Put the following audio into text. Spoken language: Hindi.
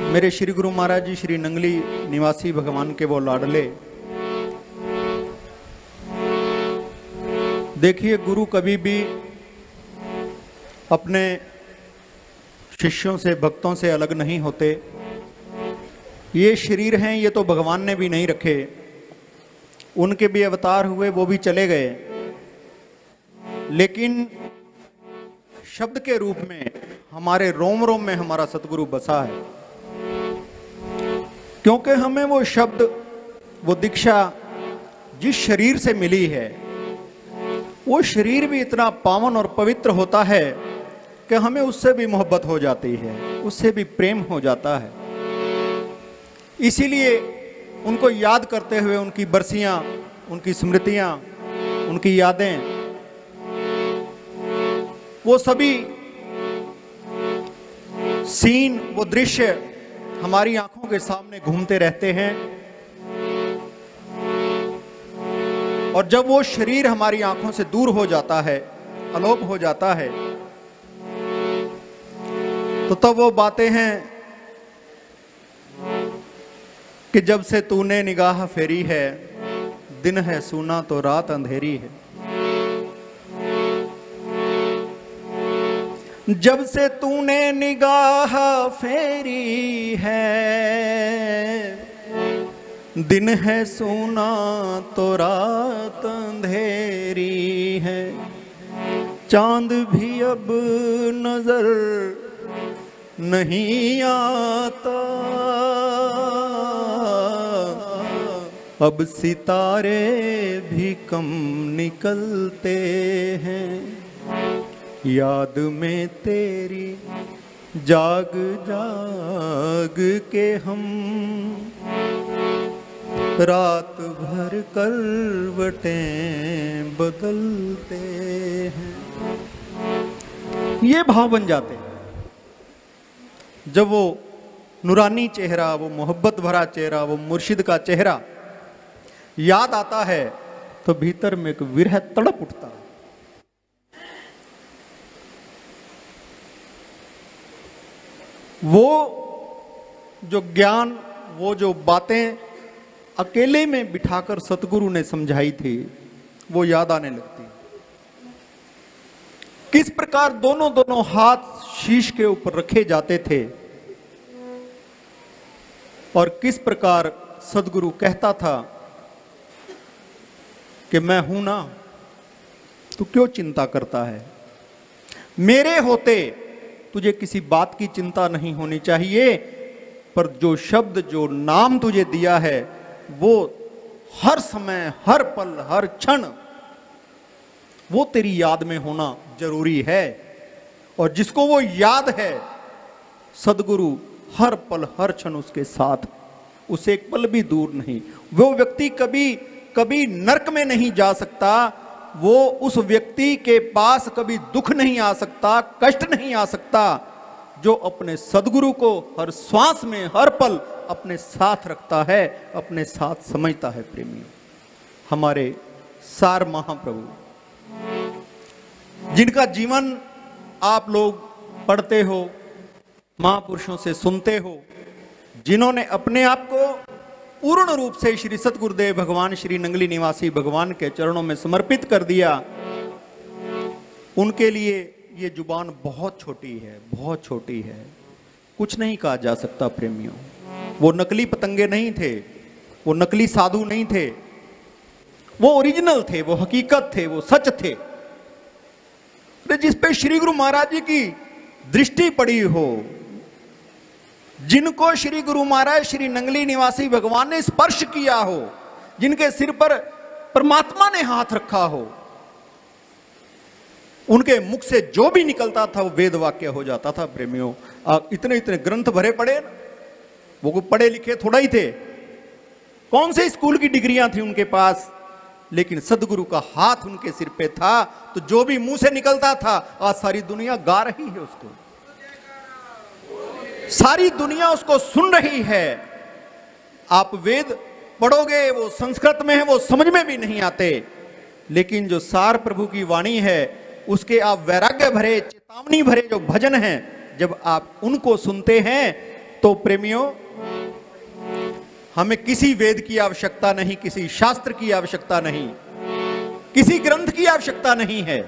मेरे श्री गुरु महाराज जी श्री नंगली निवासी भगवान के वो लाडले। देखिए, गुरु कभी भी अपने शिष्यों से, भक्तों से अलग नहीं होते। ये शरीर हैं, ये तो भगवान ने भी नहीं रखे, उनके भी अवतार हुए, वो भी चले गए, लेकिन शब्द के रूप में हमारे रोम रोम में हमारा सतगुरु बसा है। क्योंकि हमें वो शब्द, वो दीक्षा जिस शरीर से मिली है, वो शरीर भी इतना पावन और पवित्र होता है कि हमें उससे भी मोहब्बत हो जाती है, उससे भी प्रेम हो जाता है। इसीलिए उनको याद करते हुए उनकी बरसियां, उनकी स्मृतियां, उनकी यादें, वो सभी सीन, वो दृश्य हमारी आंखों के सामने घूमते रहते हैं। और जब वो शरीर हमारी आंखों से दूर हो जाता है, अलोप हो जाता है, तो तब वो बातें हैं कि जब से तूने निगाह फेरी है, दिन है सूना तो रात अंधेरी है। जब से तूने निगाह फेरी है, दिन है सूना तो रात अंधेरी है। चांद भी अब नजर नहीं आता, अब सितारे भी कम निकलते हैं। याद में तेरी जाग जाग के हम रात भर करवटें बदलते हैं। ये भाव बन जाते हैं जब वो नूरानी चेहरा, वो मोहब्बत भरा चेहरा, वो मुर्शिद का चेहरा याद आता है, तो भीतर में एक विरह तड़प उठता है। वो जो ज्ञान, वो जो बातें अकेले में बिठाकर सतगुरु ने समझाई थी, वो याद आने लगती। किस प्रकार दोनों दोनों हाथ शीश के ऊपर रखे जाते थे और किस प्रकार सतगुरु कहता था कि मैं हूं ना, तू क्यों चिंता करता है, मेरे होते तुझे किसी बात की चिंता नहीं होनी चाहिए। पर जो शब्द, जो नाम तुझे दिया है, वो हर समय, हर पल, हर क्षण वो तेरी याद में होना जरूरी है। और जिसको वो याद है, सदगुरु हर पल, हर क्षण उसके साथ, उसे एक पल भी दूर नहीं। वो व्यक्ति कभी कभी नरक में नहीं जा सकता, वो उस व्यक्ति के पास कभी दुख नहीं आ सकता, कष्ट नहीं आ सकता, जो अपने सदगुरु को हर श्वास में, हर पल अपने साथ रखता है, अपने साथ समझता है। प्रेमियों, हमारे सार महाप्रभु, जिनका जीवन आप लोग पढ़ते हो, महापुरुषों से सुनते हो, जिन्होंने अपने आप को पूर्ण रूप से श्री सतगुरुदेव भगवान श्री नंगली निवासी भगवान के चरणों में समर्पित कर दिया, उनके लिए ये जुबान बहुत छोटी है, बहुत छोटी है। कुछ नहीं कहा जा सकता। प्रेमियों, वो नकली पतंगे नहीं थे, वो नकली साधु नहीं थे, वो ओरिजिनल थे, वो हकीकत थे, वो सच थे। जिस पे श्री गुरु महाराज जी की दृष्टि पड़ी हो, जिनको श्री गुरु महाराज श्री नंगली निवासी भगवान ने स्पर्श किया हो, जिनके सिर पर परमात्मा ने हाथ रखा हो, उनके मुख से जो भी निकलता था वो वेद वाक्य हो जाता था। प्रेमियों, आप इतने इतने ग्रंथ भरे पड़े ना, वो कोई पढ़े लिखे थोड़ा ही थे, कौन से स्कूल की डिग्रियां थी उनके पास, लेकिन सदगुरु का हाथ उनके सिर पे था, तो जो भी मुंह से निकलता था, आज सारी दुनिया गा रही है उसको, सारी दुनिया उसको सुन रही है। आप वेद पढ़ोगे, वो संस्कृत में है, वो समझ में भी नहीं आते, लेकिन जो सार प्रभु की वाणी है, उसके आप वैराग्य भरे, चेतावनी भरे जो भजन हैं, जब आप उनको सुनते हैं तो प्रेमियों, हमें किसी वेद की आवश्यकता नहीं, किसी शास्त्र की आवश्यकता नहीं, किसी ग्रंथ की आवश्यकता नहीं है।